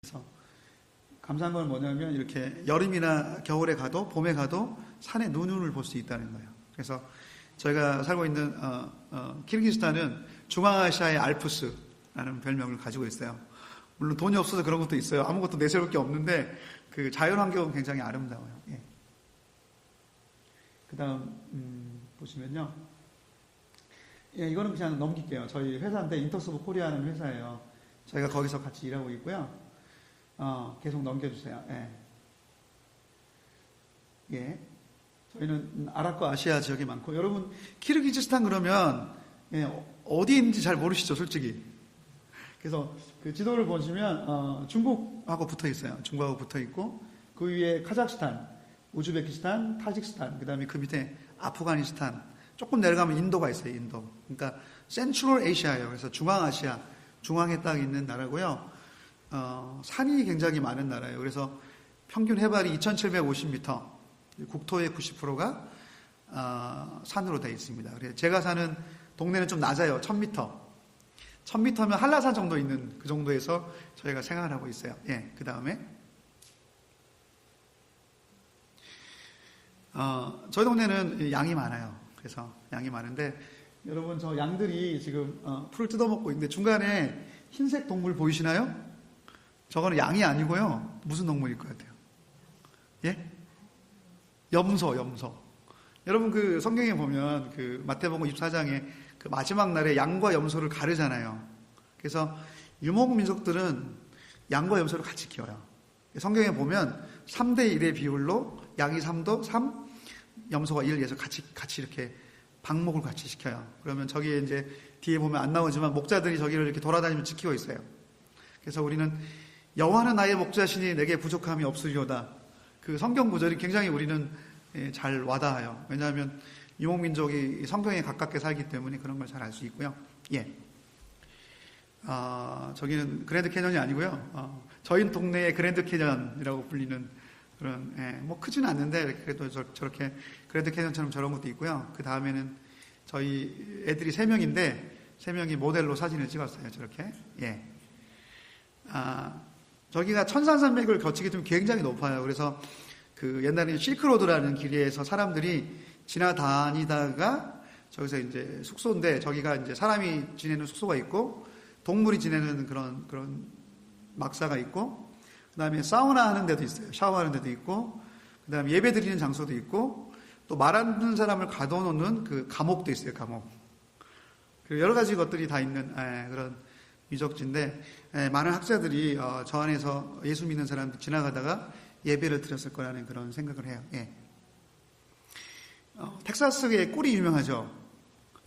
그래서 감사한 건 뭐냐면 이렇게 여름이나 겨울에 가도 봄에 가도 산에 눈을 볼 수 있다는 거예요. 그래서 저희가 살고 있는 키르기스탄은 중앙아시아의 알프스라는 별명을 가지고 있어요. 물론 돈이 없어서 그런 것도 있어요. 아무것도 내세울 게 없는데 그 자연환경은 굉장히 아름다워요. 예. 그 다음 보시면요. 예, 이거는 그냥 넘길게요. 저희 회사인데 인터스브 코리아는 회사예요. 저희가 거기서 같이 일하고 있고요. 계속 넘겨주세요. 예. 예. 저희는 아랍과 아시아 지역이 많고, 여러분, 키르기즈스탄 그러면, 예, 어디 있는지 잘 모르시죠, 솔직히. 그래서 그 지도를 보시면, 중국하고 붙어 있어요. 중국하고 붙어 있고, 그 위에 카자흐스탄, 우즈베키스탄, 타직스탄, 그 다음에 그 밑에 아프가니스탄, 조금 내려가면 인도가 있어요, 인도. 그러니까, 센트럴 아시아예요. 그래서 중앙아시아, 중앙에 딱 있는 나라고요. 산이 굉장히 많은 나라예요. 그래서 평균 해발이 2,750m, 국토의 90%가 산으로 되어 있습니다. 그래서 제가 사는 동네는 좀 낮아요. 1,000m. 1,000m면 한라산 정도 있는 그 정도에서 저희가 생활을 하고 있어요. 예, 그 다음에 저희 동네는 양이 많아요. 그래서 양이 많은데 여러분 저 양들이 지금 풀을 뜯어먹고 있는데 중간에 흰색 동물 보이시나요? 저거는 양이 아니고요. 무슨 동물일 것 같아요? 예? 염소. 여러분 그 성경에 보면 그 마태복음 24장에 그 마지막 날에 양과 염소를 가르잖아요. 그래서 유목민족들은 양과 염소를 같이 키워요. 성경에 보면 3대1의 비율로 양이 3도 3, 염소가 1 해서 같이 이렇게 방목을 같이 시켜요. 그러면 저기에 이제 뒤에 보면 안 나오지만 목자들이 저기를 이렇게 돌아다니며 지키고 있어요. 그래서 우리는 여호와는 나의 목자시니 내게 부족함이 없으리로다. 그 성경 구절이 굉장히 우리는 잘 와닿아요. 왜냐하면 유목민족이 성경에 가깝게 살기 때문에 그런 걸 잘 알 수 있고요. 예. 저기는 그랜드 캐년이 아니고요. 저희 동네의 그랜드 캐년이라고 불리는 그런, 뭐 크지는 않는데 그래도 저렇게 그랜드 캐년처럼 저런 것도 있고요. 그 다음에는 저희 애들이 3명인데 3명이 모델로 사진을 찍었어요. 저렇게. 예. 저기가 천산산맥을 거치기 좀 굉장히 높아요. 그래서 그 옛날에 실크로드라는 길에서 사람들이 지나다니다가 저기서 이제 숙소인데 저기가 이제 사람이 지내는 숙소가 있고 동물이 지내는 그런 막사가 있고 그 다음에 사우나 하는 데도 있어요. 샤워하는 데도 있고 그 다음에 예배 드리는 장소도 있고 또 말하는 사람을 가둬놓는 그 감옥도 있어요. 감옥. 그리고 여러 가지 것들이 다 있는 그런 유적지인데 많은 학자들이 저 안에서 예수 믿는 사람들 지나가다가 예배를 드렸을 거라는 그런 생각을 해요. 예. 텍사스의 꿀이 유명하죠.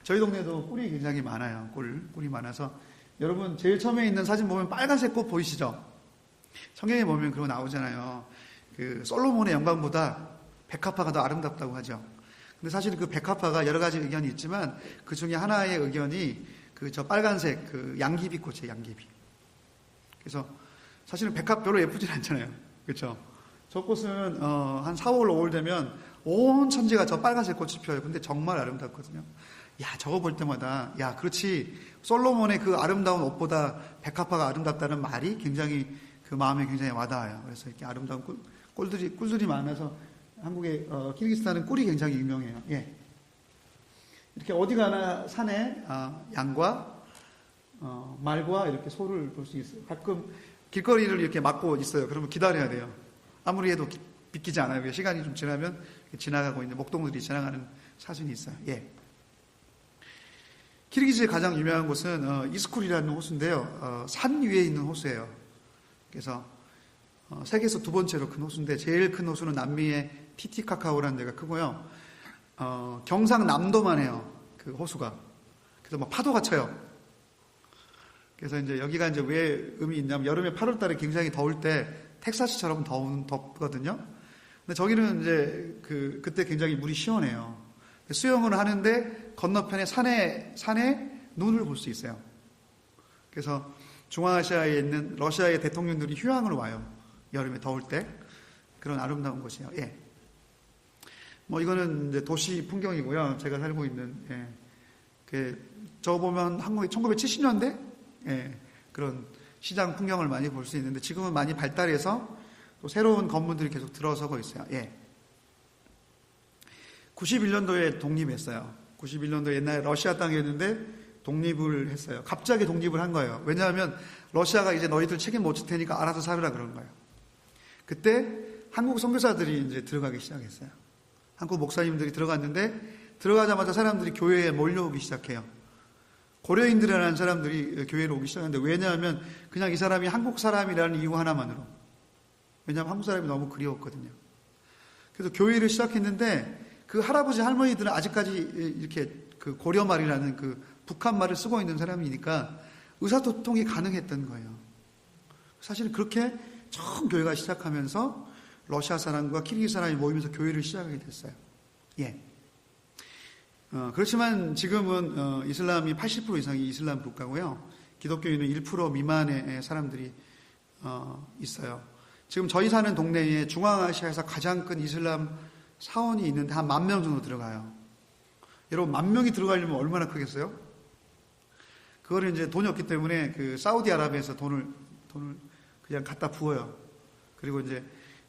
저희 동네도 꿀이 굉장히 많아요. 꿀이 많아서 여러분 제일 처음에 있는 사진 보면 빨간색 꽃 보이시죠? 성경에 보면 그런 거 나오잖아요. 그 솔로몬의 영광보다 백합화가 더 아름답다고 하죠. 근데 사실 그 백합화가 여러 가지 의견이 있지만 그 중에 하나의 의견이 저 빨간색 그 양귀비 꽃이에요. 양귀비. 그래서 사실은 백합 별로 예쁘진 않잖아요. 그렇죠? 저 꽃은 한 4월, 5월 되면 온 천지가 저 빨간색 꽃이 피어요. 근데 정말 아름답거든요. 야, 저거 볼 때마다 야, 그렇지. 솔로몬의 그 아름다운 옷보다 백합화가 아름답다는 말이 굉장히 그 마음에 굉장히 와닿아요. 그래서 이렇게 아름다운 꿀들이 많아서 한국의 키르기스탄은 꿀이 굉장히 유명해요. 예. 이렇게 어디 가나 산에 양과 말과 이렇게 소를 볼 수 있어요. 가끔 길거리를 이렇게 막고 있어요. 그러면 기다려야 돼요. 아무리 해도 비키지 않아요. 시간이 좀 지나면 지나가고 있는 목동들이 지나가는 사진이 있어요. 예. 키르기즈의 가장 유명한 곳은 이스쿨이라는 호수인데요. 산 위에 있는 호수예요. 그래서 세계에서 2번째로 큰 호수인데 제일 큰 호수는 남미의 티티카카오라는 데가 크고요. 경상남도만 해요. 그 호수가. 그래서 막 파도가 쳐요. 그래서 이제 여기가 이제 왜 의미 있냐면 여름에 8월 달에 굉장히 더울 때 텍사스처럼 덥거든요. 근데 저기는 이제 그때 굉장히 물이 시원해요. 수영을 하는데 건너편에 산에 눈을 볼 수 있어요. 그래서 중앙아시아에 있는 러시아의 대통령들이 휴양을 와요. 여름에 더울 때. 그런 아름다운 곳이에요. 예. 뭐 이거는 이제 도시 풍경이고요. 제가 살고 있는 저거 보면 한국의 1970년대 그런 시장 풍경을 많이 볼 수 있는데 지금은 많이 발달해서 또 새로운 건물들이 계속 들어서고 있어요. 예. 91년도에 독립했어요. 91년도에 옛날에 러시아 땅이었는데 독립을 했어요. 갑자기 독립을 한 거예요. 왜냐하면 러시아가 이제 너희들 책임 못 질 테니까 알아서 살으라 그런 거예요. 그때 한국 선교사들이 이제 들어가기 시작했어요. 한국 목사님들이 들어갔는데 들어가자마자 사람들이 교회에 몰려오기 시작해요. 고려인들이라는 사람들이 교회로 오기 시작했는데 왜냐하면 그냥 이 사람이 한국 사람이라는 이유 하나만으로. 왜냐하면 한국 사람이 너무 그리웠거든요. 그래서 교회를 시작했는데 그 할아버지 할머니들은 아직까지 이렇게 그 고려말이라는 그 북한말을 쓰고 있는 사람이니까 의사소통이 가능했던 거예요. 사실 그렇게 처음 교회가 시작하면서 러시아 사람과 키르기스 사람이 모이면서 교회를 시작하게 됐어요. 예. 그렇지만 지금은 이슬람이 80% 이상이 이슬람 국가고요. 기독교인은 1% 미만의 사람들이 있어요. 지금 저희 사는 동네에 중앙아시아에서 가장 큰 이슬람 사원이 있는데 한 10,000명 정도 들어가요. 여러분 10,000명이 들어가려면 얼마나 크겠어요? 그거를 이제 돈이 없기 때문에 그 사우디아라비아에서 돈을 그냥 갖다 부어요. 그리고 이제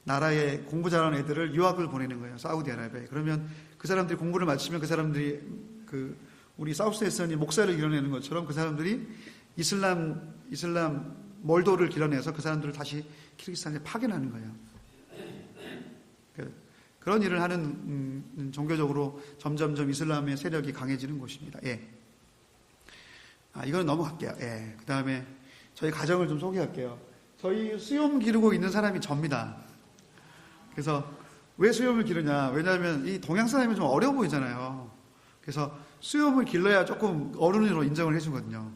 나라에 공부 잘하는 애들을 유학을 보내는 거예요. 사우디아라비아에. 그러면 그 사람들이 공부를 마치면 그 사람들이 그 우리 사우스에서는 목사를 길러내는 것처럼 그 사람들이 이슬람 몰도를 길러내서 그 사람들을 다시 키르기스탄에 파견하는 거예요. 그런 일을 하는 종교적으로 점점점 이슬람의 세력이 강해지는 곳입니다. 예. 이건 넘어갈게요. 예. 그 다음에 저희 가정을 좀 소개할게요. 저희 수염 기르고 있는 사람이 접니다. 그래서 왜 수염을 기르냐? 왜냐하면 이 동양 사람이 좀 어려 보이잖아요. 그래서 수염을 길러야 조금 어른으로 인정을 해주거든요.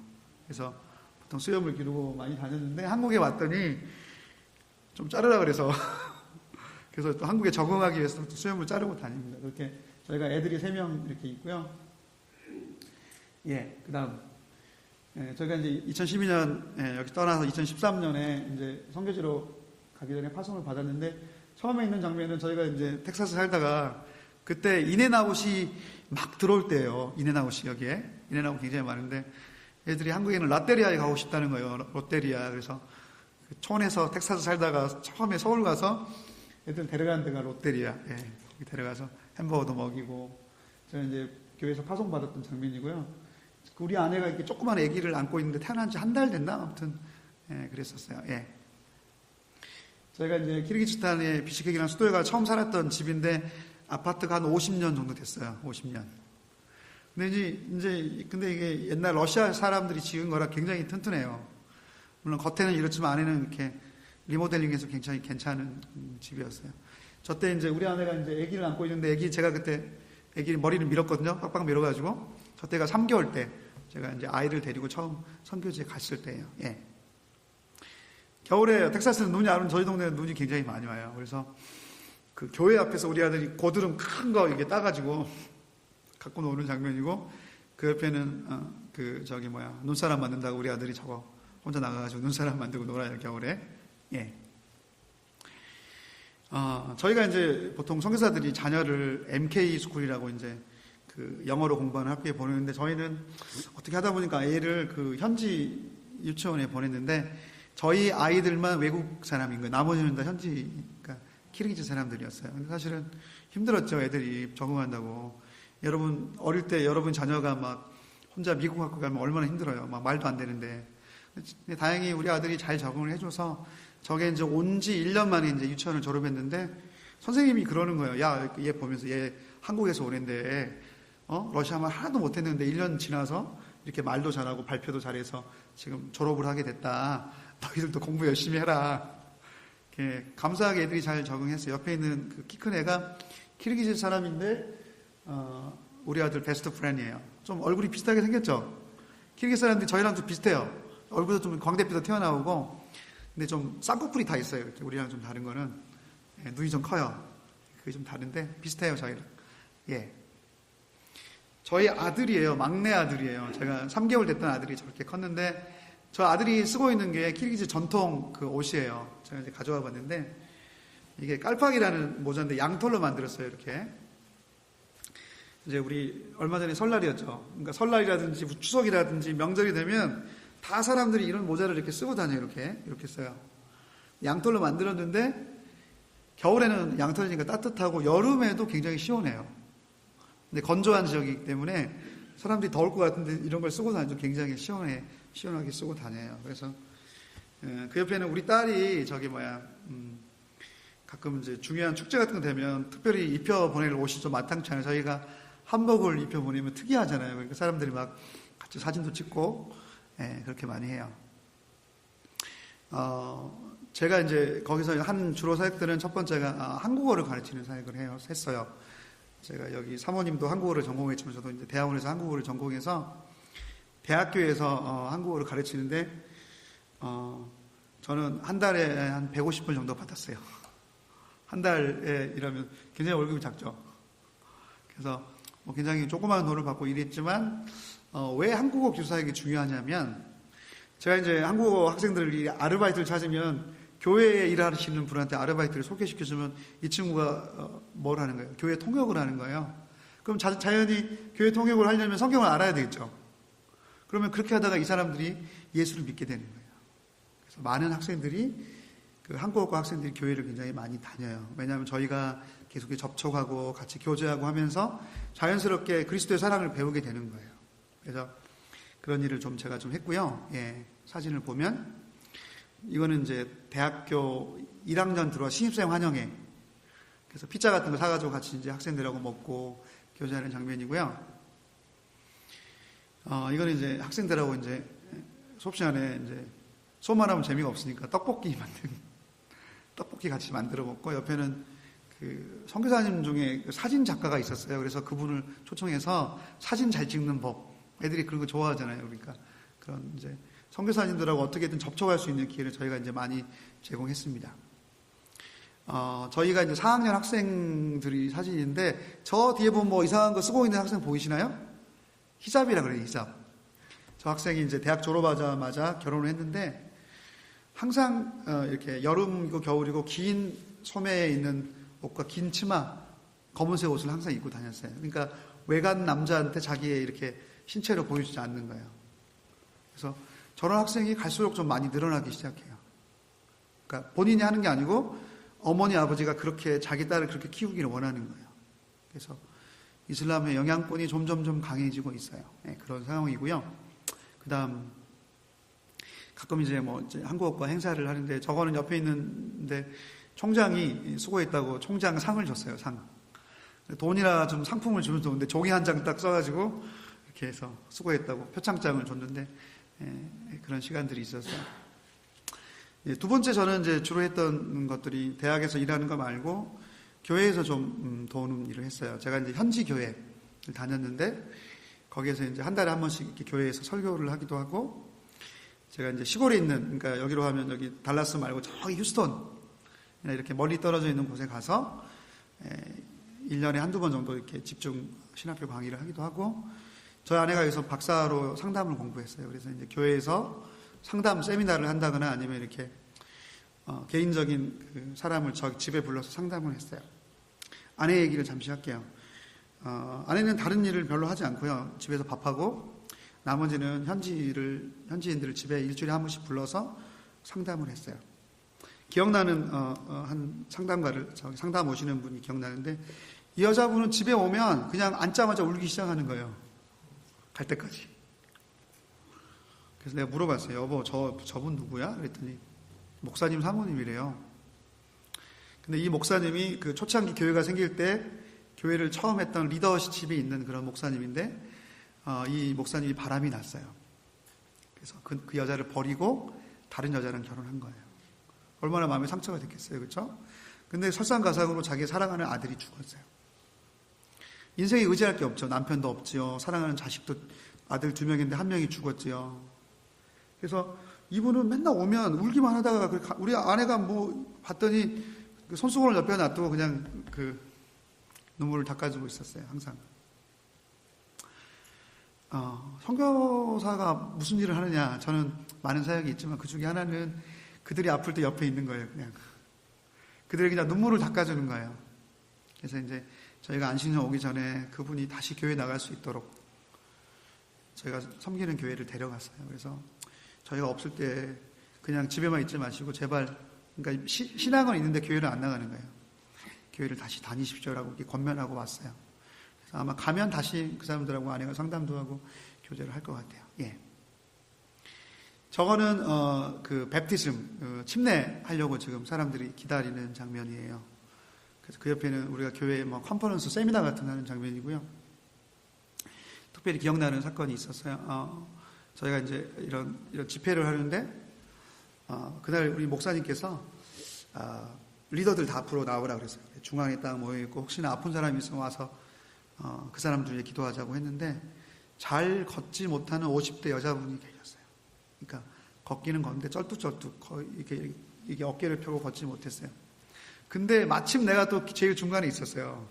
그래서 보통 수염을 기르고 많이 다녔는데 한국에 왔더니 좀 자르라 그래서 그래서 또 한국에 적응하기 위해서 또 수염을 자르고 다닙니다. 그렇게 저희가 애들이 3명 이렇게 있고요. 예, 그 다음. 예, 저희가 이제 2012년, 여기 떠나서 2013년에 이제 선교지로 가기 전에 파송을 받았는데, 처음에 있는 장면은 저희가 이제 텍사스 살다가, 그때 인앤아웃이 막 들어올 때예요. 인앤아웃이 여기에. 인앤아웃 굉장히 많은데, 애들이 한국에는 롯데리아에 가고 싶다는 거예요. 롯데리아. 그래서 촌에서 텍사스 살다가 처음에 서울 가서 애들 데려가는 데가 롯데리아. 예, 거기 데려가서 햄버거도 먹이고, 저는 이제 교회에서 파송받았던 장면이고요. 우리 아내가 이렇게 조그만 아기를 안고 있는데 태어난 지 한 달 됐나? 아무튼, 예, 그랬었어요. 예. 저희가 이제 키르기스탄의 비시케기라는 수도에 가 처음 살았던 집인데, 아파트가 한 50년 정도 됐어요. 50년. 근데 근데 이게 옛날 러시아 사람들이 지은 거라 굉장히 튼튼해요. 물론 겉에는 이렇지만 안에는 이렇게 리모델링해서 굉장히 괜찮은 집이었어요. 저 때 이제 우리 아내가 이제 아기를 안고 있는데 제가 그때 아기 머리를 밀었거든요. 빡빡 밀어가지고. 저 때가 3개월 때 제가 이제 아이를 데리고 처음 선교지에 갔을 때예요. 예. 겨울에 텍사스는 눈이 안 오면 저희 동네는 눈이 굉장히 많이 와요. 그래서 그 교회 앞에서 우리 아들이 고드름 큰 거 이렇게 따가지고 갖고 노는 장면이고 그 옆에는 눈사람 만든다고 우리 아들이 저거 혼자 나가가지고 눈사람 만들고 놀아요 겨울에. 예. 저희가 이제 보통 선교사들이 자녀를 MK 스쿨이라고 이제 그 영어로 공부하는 학교에 보내는데 저희는 어떻게 하다 보니까 애를 그 현지 유치원에 보냈는데 저희 아이들만 외국 사람인 거예요. 나머지는 다 현지, 그러니까 키르기즈 사람들이었어요. 근데 사실은 힘들었죠. 애들이 적응한다고. 여러분 어릴 때 여러분 자녀가 막 혼자 미국 학교 가면 얼마나 힘들어요. 막 말도 안 되는데. 근데 다행히 우리 아들이 잘 적응을 해줘서 저게 이제 온 지 1년 만에 이제 유치원을 졸업했는데 선생님이 그러는 거예요. 야, 얘 보면서 얘 한국에서 오는데 러시아말 하나도 못했는데 1년 지나서 이렇게 말도 잘하고 발표도 잘해서 지금 졸업을 하게 됐다. 너희들도 공부 열심히 해라. 이렇게 감사하게 애들이 잘 적응했어요. 옆에 있는 그 키 큰 애가 키르기즈 사람인데 우리 아들 베스트 프렌이에요. 좀 얼굴이 비슷하게 생겼죠. 키르기즈 사람들이 저희랑 좀 비슷해요. 얼굴도 좀 광대뼈도 튀어나오고 근데 좀 쌍꺼풀이 다 있어요. 이렇게 우리랑 좀 다른 거는 눈이 좀 커요. 그게 좀 다른데 비슷해요 저희랑. 예. 저희 아들이에요. 막내 아들이에요. 제가 3개월 됐던 아들이 저렇게 컸는데 저 아들이 쓰고 있는 게 키르기즈 전통 그 옷이에요. 제가 이제 가져와 봤는데 이게 깔팍이라는 모자인데 양털로 만들었어요. 이렇게. 이제 우리 얼마 전에 설날이었죠. 그러니까 설날이라든지 추석이라든지 명절이 되면 다 사람들이 이런 모자를 이렇게 쓰고 다녀요. 이렇게 써요. 양털로 만들었는데 겨울에는 양털이니까 따뜻하고 여름에도 굉장히 시원해요. 근데 건조한 지역이기 때문에 사람들이 더울 것 같은데 이런 걸 쓰고 다니죠. 굉장히 시원하게 쓰고 다녀요. 그래서 그 옆에는 우리 딸이 가끔 이제 중요한 축제 같은 거 되면 특별히 입혀 보낼 옷이 좀 마땅치 않아요. 저희가 한복을 입혀 보내면 특이하잖아요. 그러니까 사람들이 막 같이 사진도 찍고 그렇게 많이 해요. 제가 이제 거기서 한 주로 사역들은 첫 번째가 한국어를 가르치는 사역을 했어요. 제가 여기 사모님도 한국어를 전공했지만 저도 이제 대학원에서 한국어를 전공해서 대학교에서 한국어를 가르치는데 저는 한 달에 한 150불 정도 받았어요. 한 달에 일하면 굉장히 월급이 작죠. 그래서 굉장히 조그마한 돈을 받고 일했지만 왜 한국어 교사에게 중요하냐면 제가 이제 한국어 학생들이 아르바이트를 찾으면 교회에 일하시는 분한테 아르바이트를 소개시켜주면 이 친구가 뭘 하는 거예요? 교회 통역을 하는 거예요. 그럼 자연히 교회 통역을 하려면 성경을 알아야 되겠죠. 그러면 그렇게 하다가 이 사람들이 예수를 믿게 되는 거예요. 그래서 많은 학생들이 한국어과 학생들이 교회를 굉장히 많이 다녀요. 왜냐하면 저희가 계속 접촉하고 같이 교제하고 하면서 자연스럽게 그리스도의 사랑을 배우게 되는 거예요. 그래서 그런 일을 제가 좀 했고요. 사진을 보면 이거는 이제 대학교 1학년 들어와 신입생 환영회. 그래서 피자 같은 거 사가지고 같이 이제 학생들하고 먹고 교제하는 장면이고요. 이거는 이제 학생들하고 이제 수업 시간에 이제 수업만 하면 재미가 없으니까 떡볶이 같이 만들어 먹고 옆에는 선교사님 중에 사진 작가가 있었어요. 그래서 그분을 초청해서 사진 잘 찍는 법. 애들이 그런 거 좋아하잖아요. 그러니까 그런 이제 선교사님들하고 어떻게든 접촉할 수 있는 기회를 저희가 이제 많이 제공했습니다. 저희가 이제 4학년 학생들이 사진인데 저 뒤에 보면 이상한 거 쓰고 있는 학생 보이시나요? 히잡이라 그래요, 히잡. 저 학생이 이제 대학 졸업하자마자 결혼을 했는데 항상 이렇게 여름이고 겨울이고 긴 소매에 있는 옷과 긴 치마, 검은색 옷을 항상 입고 다녔어요. 그러니까 외간 남자한테 자기의 이렇게 신체를 보여주지 않는 거예요. 그래서 저런 학생이 갈수록 좀 많이 늘어나기 시작해요. 그러니까 본인이 하는 게 아니고 어머니 아버지가 그렇게 자기 딸을 그렇게 키우기를 원하는 거예요. 그래서 이슬람의 영향권이 점점 강해지고 있어요. 그런 상황이고요. 그다음 가끔 이제 한국어과 행사를 하는데 저거는 옆에 있는데 총장이 수고했다고 총장 상을 줬어요. 돈이나 좀 상품을 주면 좋은데 종이 한 장 딱 써가지고 이렇게 해서 수고했다고 표창장을 줬는데 그런 시간들이 있었어요. 두 번째 저는 이제 주로 했던 것들이 대학에서 일하는 거 말고 교회에서 좀 도우는 일을 했어요. 제가 이제 현지 교회를 다녔는데 거기에서 이제 한 달에 한 번씩 이렇게 교회에서 설교를 하기도 하고 제가 이제 시골에 있는 그러니까 여기로 하면 여기 달라스 말고 저기 휴스턴 이렇게 멀리 떨어져 있는 곳에 가서 1년에 한두 번 정도 이렇게 집중 신학교 강의를 하기도 하고 저희 아내가 여기서 박사로 상담을 공부했어요. 그래서 이제 교회에서 상담 세미나를 한다거나 아니면 이렇게 개인적인 사람을 저희 집에 불러서 상담을 했어요. 아내 얘기를 잠시 할게요. 아내는 다른 일을 별로 하지 않고요. 집에서 밥하고 나머지는 현지인들을 집에 일주일에 한 번씩 불러서 상담을 했어요. 기억나는 한 상담가를 상담 오시는 분이 기억나는데 이 여자분은 집에 오면 그냥 앉자마자 울기 시작하는 거예요. 갈 때까지. 그래서 내가 물어봤어요. 여보, 저분 누구야? 그랬더니 목사님 사모님이래요. 근데 이 목사님이 그 초창기 교회가 생길 때 교회를 처음 했던 리더십이 있는 그런 목사님인데 이 목사님이 바람이 났어요. 그래서 그 여자를 버리고 다른 여자랑 결혼한 거예요. 얼마나 마음에 상처가 됐겠어요. 그렇죠? 근데 설상가상으로 자기 사랑하는 아들이 죽었어요. 인생에 의지할 게 없죠. 남편도 없지요. 사랑하는 자식도 아들 2명인데 1명이 죽었지요. 그래서 이분은 맨날 오면 울기만 하다가 우리 아내가 봤더니 그 손수건을 옆에 놔두고 그냥 그 눈물을 닦아주고 있었어요. 항상. 선교사가 무슨 일을 하느냐. 저는 많은 사역이 있지만 그 중에 하나는 그들이 아플 때 옆에 있는 거예요. 그들에게 그냥 눈물을 닦아주는 거예요. 그래서 이제 저희가 안식년 오기 전에 그분이 다시 교회 나갈 수 있도록 저희가 섬기는 교회를 데려갔어요. 그래서 저희가 없을 때 그냥 집에만 있지 마시고 제발, 그러니까 신앙은 있는데 교회를 안 나가는 거예요. 교회를 다시 다니십시오라고 이렇게 권면하고 왔어요. 그래서 아마 가면 다시 그 사람들하고 아내가 상담도 하고 교제를 할 것 같아요. 예. 저거는 그 뱀티즘, 침례하려고 지금 사람들이 기다리는 장면이에요. 그래서 그 옆에는 우리가 교회 뭐 컨퍼런스 세미나 같은 하는 장면이고요. 특별히 기억나는 사건이 있었어요. 저희가 이제 이런 집회를 하는데 그날 우리 목사님께서 리더들 다 앞으로 나오라 그랬어요. 중앙에 딱 모여 있고 혹시나 아픈 사람이 있으면 와서 그 사람들 위해 기도하자고 했는데 잘 걷지 못하는 50대 여자분이 계셨어요. 그러니까 걷기는 걷는데 쩔뚝쩔뚝 이게 어깨를 펴고 걷지 못했어요. 근데 마침 내가 또 제일 중간에 있었어요.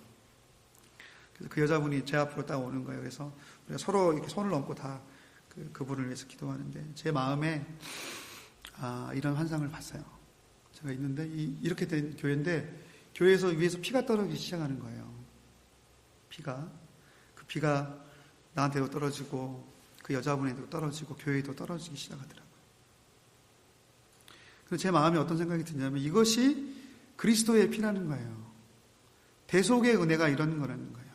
그래서 그 여자분이 제 앞으로 딱 오는 거예요. 그래서 우리가 서로 이렇게 손을 얹고 다 그분을 위해서 기도하는데 제 마음에 이런 환상을 봤어요. 제가 있는데 이렇게 된 교회인데 교회에서 위에서 피가 떨어지기 시작하는 거예요. 그 피가 나한테도 떨어지고 그 여자분에도 떨어지고 교회에도 떨어지기 시작하더라고요. 그래서 제 마음에 어떤 생각이 드냐면 이것이 그리스도의 피라는 거예요. 대속의 은혜가 이런 거라는 거예요.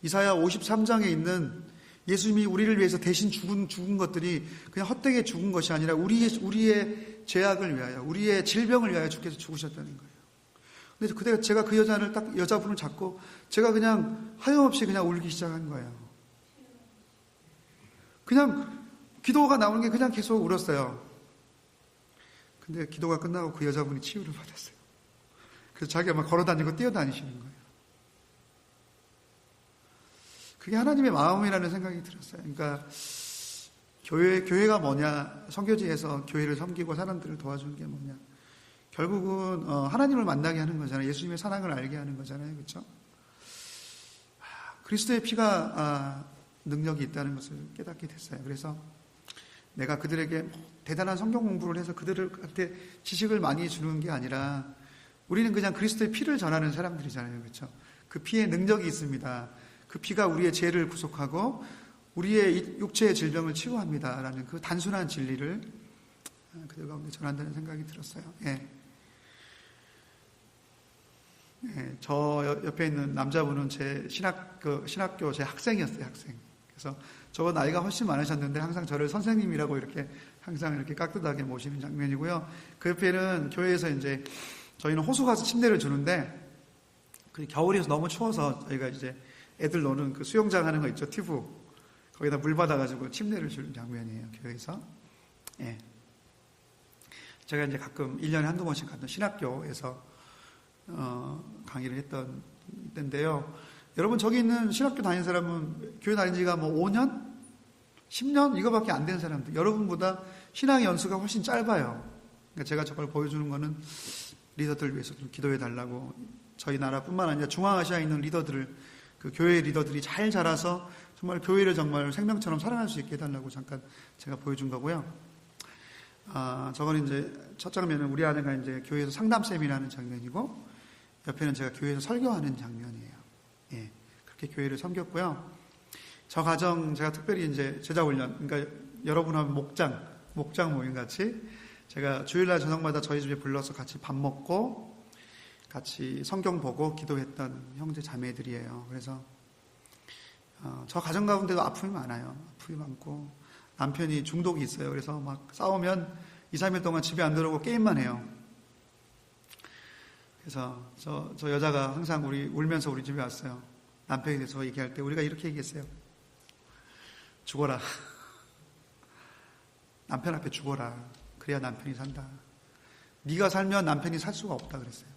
이사야 53장에 있는 예수님이 우리를 위해서 대신 죽은 것들이 그냥 헛되게 죽은 것이 아니라 우리의 죄악을 위하여, 우리의 질병을 위하여 주께서 죽으셨다는 거예요. 근데 그때 제가 그 여자분을 잡고 제가 그냥 하염없이 그냥 울기 시작한 거예요. 그냥 기도가 나오는 게 그냥 계속 울었어요. 근데 기도가 끝나고 그 여자분이 치유를 받았어요. 그래서 자기가 막 걸어다니고 뛰어다니시는 거예요. 그게 하나님의 마음이라는 생각이 들었어요. 그러니까 교회가 뭐냐, 선교지에서 교회를 섬기고 사람들을 도와주는 게 뭐냐, 결국은 하나님을 만나게 하는 거잖아요. 예수님의 사랑을 알게 하는 거잖아요. 그렇죠? 그리스도의 피가 능력이 있다는 것을 깨닫게 됐어요. 그래서 내가 그들에게 대단한 성경 공부를 해서 그들한테 지식을 많이 주는 게 아니라 우리는 그냥 그리스도의 피를 전하는 사람들이잖아요. 그렇죠? 그 피에 능력이 있습니다. 그 피가 우리의 죄를 구속하고 우리의 육체의 질병을 치유합니다라는 그 단순한 진리를 그들 가운데 전한다는 생각이 들었어요. 예. 예, 저 옆에 있는 남자분은 제 신학교 제 학생이었어요. 학생. 그래서 저보다 나이가 훨씬 많으셨는데 항상 저를 선생님이라고 이렇게 항상 이렇게 깍듯하게 모시는 장면이고요. 그 옆에는 교회에서 이제 저희는 호수 가서 침대를 주는데 그 겨울이어서 너무 추워서 저희가 이제 애들 노는 그 수영장 하는 거 있죠. 튜브. 거기다 물 받아가지고 침대를 주는 장면이에요. 교회에서. 예. 제가 이제 가끔 1년에 한두 번씩 갔던 신학교에서 강의를 했던 때인데요. 여러분 저기 있는 신학교 다니는 사람은 교회 다닌 지가 뭐 5년? 10년? 이거밖에 안 된 사람들. 여러분보다 신앙의 연수가 훨씬 짧아요. 그러니까 제가 저걸 보여주는 거는 리더들 위해서 좀 기도해 달라고, 저희 나라뿐만 아니라 중앙아시아에 있는 리더들을, 그 교회 리더들이 잘 자라서 정말 교회를 정말 생명처럼 사랑할 수 있게 해달라고 잠깐 제가 보여준 거고요. 저건 이제 첫 장면은 우리 아내가 이제 교회에서 상담 세미나하는 장면이고, 옆에는 제가 교회에서 설교하는 장면이에요. 예, 그렇게 교회를 섬겼고요. 저 가정 제가 특별히 이제 제자 훈련, 그러니까 여러분하고 목장 모임 같이 제가 주일날 저녁마다 저희 집에 불러서 같이 밥 먹고 같이 성경 보고 기도했던 형제 자매들이에요. 그래서 저 가정 가운데도 아픔이 많아요. 아픔이 많고 남편이 중독이 있어요. 그래서 막 싸우면 2, 3일 동안 집에 안 들어오고 게임만 해요. 그래서 저 여자가 항상 울면서 우리 집에 왔어요. 남편에 대해서 얘기할 때 우리가 이렇게 얘기했어요. 죽어라. 남편 앞에 죽어라. 그래야 남편이 산다. 네가 살면 남편이 살 수가 없다 그랬어요.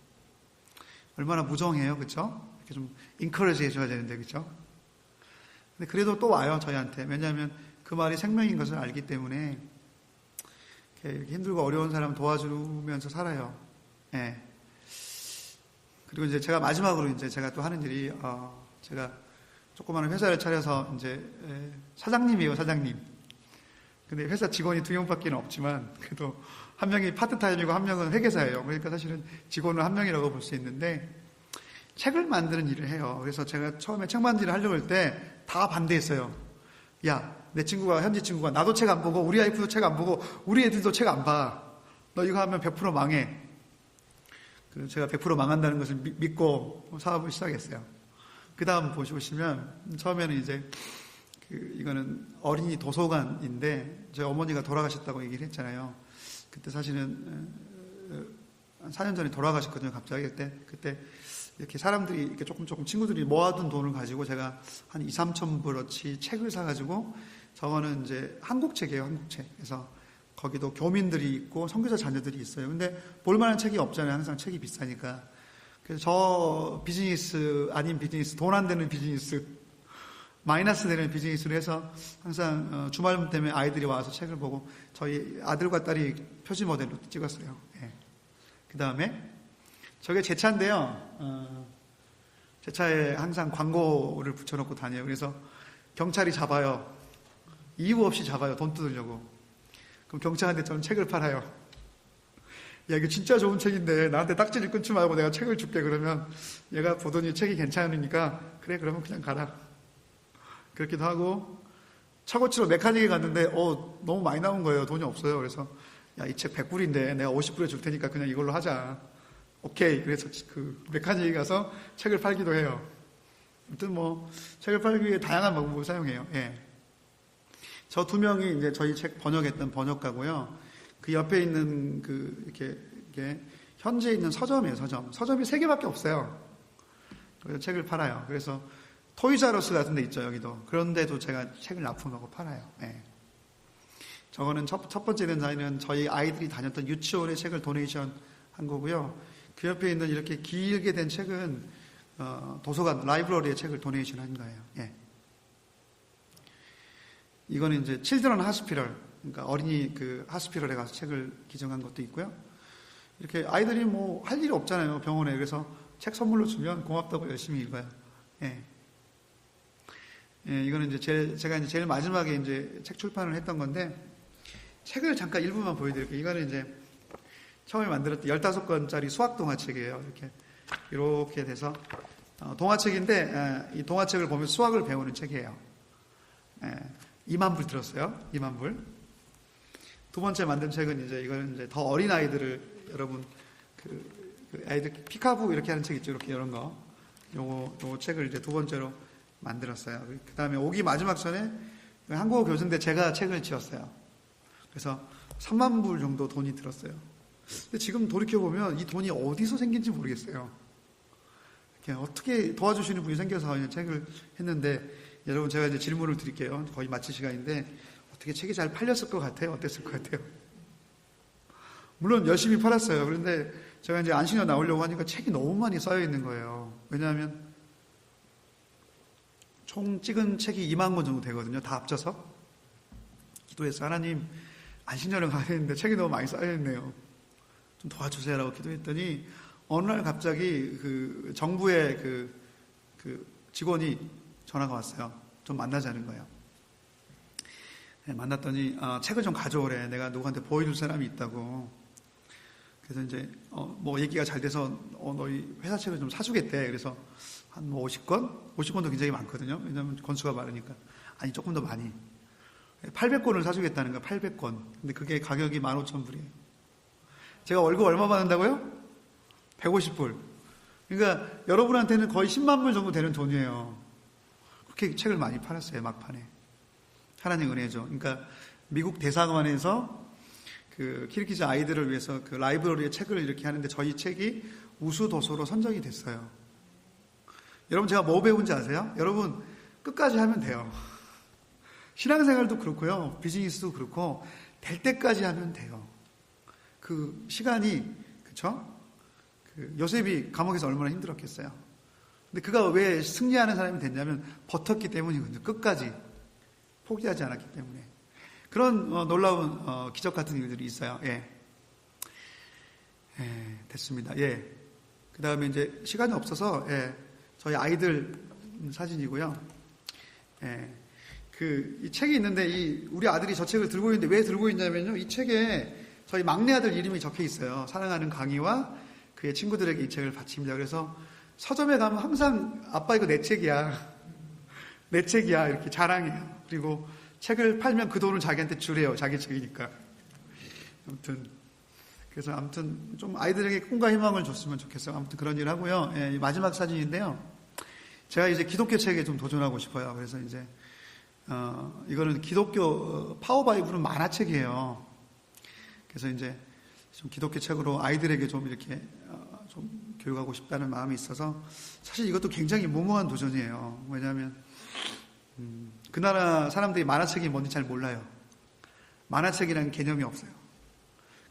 얼마나 무정해요. 그렇죠? 이렇게 좀 인커리지 해줘야 되는데, 그렇죠? 근데 그래도 또 와요, 저희한테. 왜냐하면 그 말이 생명인 것을 알기 때문에 이렇게 힘들고 어려운 사람 도와주면서 살아요. 예. 그리고 이제 제가 마지막으로 이제 제가 또 하는 일이 제가 조그마한 회사를 차려서 이제 사장님이에요, 사장님. 근데 회사 직원이 2명밖에 없지만 그래도 한 명이 파트타임이고 한 명은 회계사예요. 그러니까 사실은 직원은 한 명이라고 볼 수 있는데 책을 만드는 일을 해요. 그래서 제가 처음에 책 만들기를 하려고 할 때 다 반대했어요. 야, 내 친구가, 현지 친구가, 나도 책 안 보고, 우리 와이프도 책 안 보고, 우리 애들도 책 안 봐. 너 이거 하면 100% 망해. 그래서 제가 100% 망한다는 것을 믿고 사업을 시작했어요. 그 다음 보시면, 처음에는 이제, 이거는 어린이 도서관인데, 저희 어머니가 돌아가셨다고 얘기를 했잖아요. 그때 사실은, 한 4년 전에 돌아가셨거든요, 갑자기. 그때, 이렇게 사람들이, 이렇게 조금 친구들이 모아둔 돈을 가지고 제가 한 2, 3천 불어치 책을 사가지고, 저거는 이제 한국책이에요, 한국책. 그래서 거기도 교민들이 있고 선교사 자녀들이 있어요. 근데 볼만한 책이 없잖아요. 항상 책이 비싸니까. 그래서 저 비즈니스 아닌 비즈니스, 돈 안 되는 비즈니스, 마이너스 되는 비즈니스를 해서 항상 주말 때문에 아이들이 와서 책을 보고 저희 아들과 딸이 표지 모델로 찍었어요. 예. 그 다음에 저게 제 차인데요. 제 차에 항상 광고를 붙여놓고 다녀요. 그래서 경찰이 잡아요. 이유 없이 잡아요. 돈 뜯으려고. 그럼 경찰한테 저는 책을 팔아요. 야, 이거 진짜 좋은 책인데 나한테 딱지를 끊지 말고 내가 책을 줄게. 그러면 얘가 보더니 책이 괜찮으니까 그래, 그러면 그냥 가라. 그렇기도 하고, 차 고치러 메카닉에 갔는데 너무 많이 나온 거예요. 돈이 없어요. 그래서 야, 이 책 100불인데 내가 50불에 줄 테니까 그냥 이걸로 하자. 오케이. 그래서 그 메카닉에 가서 책을 팔기도 해요. 아무튼 책을 팔기 위해 다양한 방법을 사용해요. 예. 저 2명이 이제 저희 책 번역했던 번역가고요. 그 옆에 있는 이렇게 현지에 있는 서점이에요, 서점. 서점이 3개밖에 없어요. 그래서 책을 팔아요. 그래서 토이자러스 같은 데 있죠, 여기도. 그런데도 제가 책을 납품하고 팔아요. 예. 저거는 첫 번째 데자인은 저희 아이들이 다녔던 유치원의 책을 도네이션 한 거고요. 그 옆에 있는 이렇게 길게 된 책은 도서관, 라이브러리의 책을 도네이션 한 거예요. 예. 이거는 이제 칠드런 하스피럴, 그러니까 어린이 하스피럴에 가서 책을 기증한 것도 있고요. 이렇게 아이들이 할 일이 없잖아요, 병원에. 그래서 책 선물로 주면 고맙다고 열심히 읽어요. 예. 예, 이거는 이제 제가 이제 제일 마지막에 이제 책 출판을 했던 건데, 책을 잠깐 일부만 보여드릴게요. 이거는 이제 처음에 만들었던 15권짜리 수학 동화책이에요. 이렇게 돼서, 동화책인데, 이 동화책을 보면 수학을 배우는 책이에요. 예. 2만 불 들었어요. 2만 불. 두 번째 만든 책은 이거는 이제 더 어린 아이들을 여러분 아이들 피카부 이렇게 하는 책 있죠. 이렇게 이런 거. 요거 책을 이제 두 번째로 만들었어요. 그 다음에 오기 마지막 전에 한국어 교수인데 제가 책을 지었어요. 그래서 3만 불 정도 돈이 들었어요. 근데 지금 돌이켜보면 이 돈이 어디서 생긴지 모르겠어요. 이렇게 어떻게 도와주시는 분이 생겨서 그냥 책을 했는데, 여러분 제가 이제 질문을 드릴게요. 거의 마칠 시간인데 어떻게 책이 잘 팔렸을 것 같아요? 어땠을 것 같아요? 물론 열심히 팔았어요. 그런데 제가 이제 안식년 나오려고 하니까 책이 너무 많이 쌓여 있는 거예요. 왜냐하면 총 찍은 책이 2만 권 정도 되거든요. 다 합쳐서. 기도해서 하나님, 안식년을 가야 되는데 책이 너무 많이 쌓여 있네요. 좀 도와주세요라고 기도했더니 어느 날 갑자기 정부의 직원이 전화가 왔어요. 좀 만나자는 거예요. 네, 만났더니 책을 좀 가져오래. 내가 누구한테 보여줄 사람이 있다고. 그래서 이제 얘기가 잘 돼서 너희 회사 책을 좀 사주겠대. 그래서 한 50권? 50권도 굉장히 많거든요. 왜냐하면 권수가 많으니까. 아니, 조금 더 많이. 800권을 사주겠다는 거야. 800권. 근데 그게 가격이 15,000불이에요. 제가 월급 얼마 받는다고요? 150불. 그러니까 여러분한테는 거의 10만 불 정도 되는 돈이에요. 그렇게 책을 많이 팔았어요, 막판에. 하나님 은혜죠. 그러니까 미국 대사관에서 키르기즈 아이들을 위해서 라이브러리에 책을 이렇게 하는데 저희 책이 우수 도서로 선정이 됐어요. 여러분 제가 뭐 배운지 아세요? 여러분 끝까지 하면 돼요. 신앙생활도 그렇고요, 비즈니스도 그렇고 될 때까지 하면 돼요. 그 시간이, 그쵸? 요셉이 감옥에서 얼마나 힘들었겠어요. 근데 그가 왜 승리하는 사람이 됐냐면 버텼기 때문이거든요. 끝까지 포기하지 않았기 때문에. 그런 놀라운 기적 같은 일들이 있어요. 예. 됐습니다. 예. 그 다음에 이제 시간이 없어서 저희 아이들 사진이고요. 이 책이 있는데 우리 아들이 저 책을 들고 있는데 왜 들고 있냐면요, 이 책에 저희 막내 아들 이름이 적혀 있어요. 사랑하는 강희와 그의 친구들에게 이 책을 바칩니다. 그래서 서점에 가면 항상 아빠 이거 내 책이야, 내 책이야 이렇게 자랑해요. 그리고 책을 팔면 그 돈을 자기한테 주래요. 자기 책이니까. 아무튼 좀 아이들에게 꿈과 희망을 줬으면 좋겠어요. 아무튼 그런 일을 하고요. 예, 마지막 사진인데요. 제가 이제 기독교 책에 좀 도전하고 싶어요. 그래서 이제 이거는 기독교 파워바이블은 만화책이에요. 그래서 이제 좀 기독교 책으로 아이들에게 좀 이렇게 좀 교육하고 싶다는 마음이 있어서 사실 이것도 굉장히 무모한 도전이에요. 왜냐하면 그 나라 사람들이 만화책이 뭔지 잘 몰라요. 만화책이라는 개념이 없어요.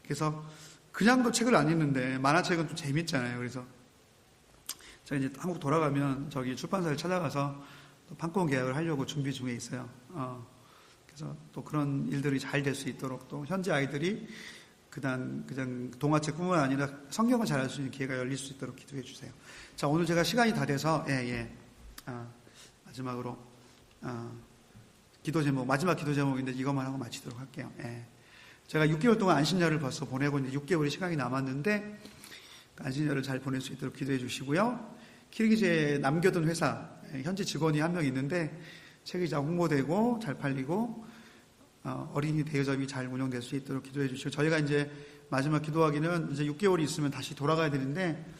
그래서 그냥도 책을 안 읽는데 만화책은 좀 재밌잖아요. 그래서 제가 이제 한국 돌아가면 저기 출판사를 찾아가서 또 판권 계약을 하려고 준비 중에 있어요. 그래서 또 그런 일들이 잘 될 수 있도록 또 현지 아이들이 그냥 동화책뿐만 아니라 성경을 잘 알 수 있는 기회가 열릴 수 있도록 기도해 주세요. 자, 오늘 제가 시간이 다 돼서 마지막으로 기도 제목, 마지막 기도 제목인데 이것만 하고 마치도록 할게요. 제가 6개월 동안 안식년을 벌써 보내고 이제 6개월의 시간이 남았는데 안식년을 잘 보낼 수 있도록 기도해 주시고요. 키르기즈에 남겨둔 회사 현지 직원이 한 명 있는데 책이 잘 홍보되고 잘 팔리고 어린이 대여점이 잘 운영될 수 있도록 기도해 주시고, 저희가 이제 마지막 기도하기는 이제 6개월이 있으면 다시 돌아가야 되는데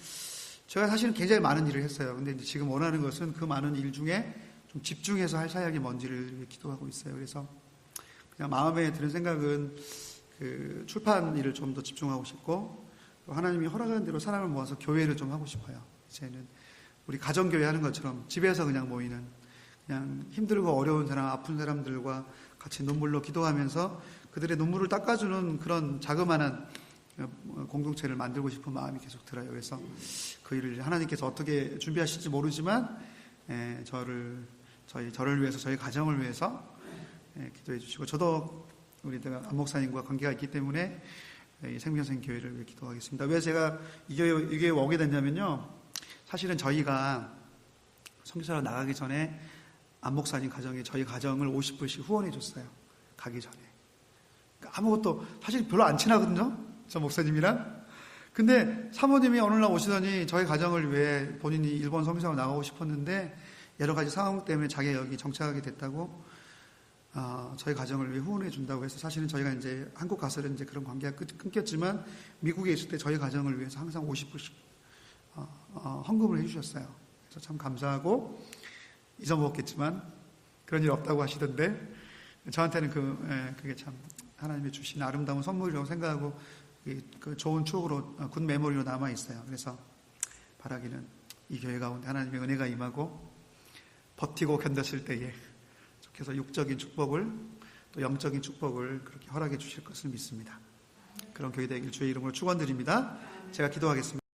제가 사실은 굉장히 많은 일을 했어요. 근데 이제 지금 원하는 것은 그 많은 일 중에 좀 집중해서 할 사역이 뭔지를 기도하고 있어요. 그래서 그냥 마음에 드는 생각은 그 출판 일을 좀 더 집중하고 싶고, 또 하나님이 허락하는 대로 사람을 모아서 교회를 좀 하고 싶어요. 이제는 우리 가정교회 하는 것처럼 집에서 그냥 모이는, 그냥 힘들고 어려운 사람, 아픈 사람들과 같이 눈물로 기도하면서 그들의 눈물을 닦아주는 그런 자그마한 공동체를 만들고 싶은 마음이 계속 들어요. 그래서 그 일을 하나님께서 어떻게 준비하실지 모르지만 저를 위해서, 저희 가정을 위해서 기도해 주시고, 저도 우리 안 목사님과 관계가 있기 때문에 생명생 교회를 위해 기도하겠습니다. 왜 제가 이 교회에 오게 됐냐면요, 사실은 저희가 선교사로 나가기 전에 안 목사님 가정에 저희 가정을 50불씩 후원해 줬어요. 가기 전에. 그러니까 아무것도 사실 별로 안 친하거든요, 저 목사님이랑. 근데 사모님이 어느 날 오시더니 저희 가정을 위해 본인이 일본 선교사로 나가고 싶었는데 여러 가지 상황 때문에 자기가 여기 정착하게 됐다고 저희 가정을 위해 후원해 준다고 해서, 사실은 저희가 이제 한국 가서는 이제 그런 관계가 끊겼지만 미국에 있을 때 저희 가정을 위해서 항상 50불씩 헌금을 해주셨어요. 그래서 참 감사하고, 잊어먹었겠지만 그런 일 없다고 하시던데 저한테는 그게 참 하나님이 주신 아름다운 선물이라고 생각하고 그 좋은 추억으로 굿 메모리로 남아 있어요. 그래서 바라기는 이 교회 가운데 하나님의 은혜가 임하고 버티고 견뎠을 때에 그래서 육적인 축복을 또 영적인 축복을 그렇게 허락해 주실 것을 믿습니다. 그런 교회 되길 주의 이름으로 축원드립니다. 제가 기도하겠습니다.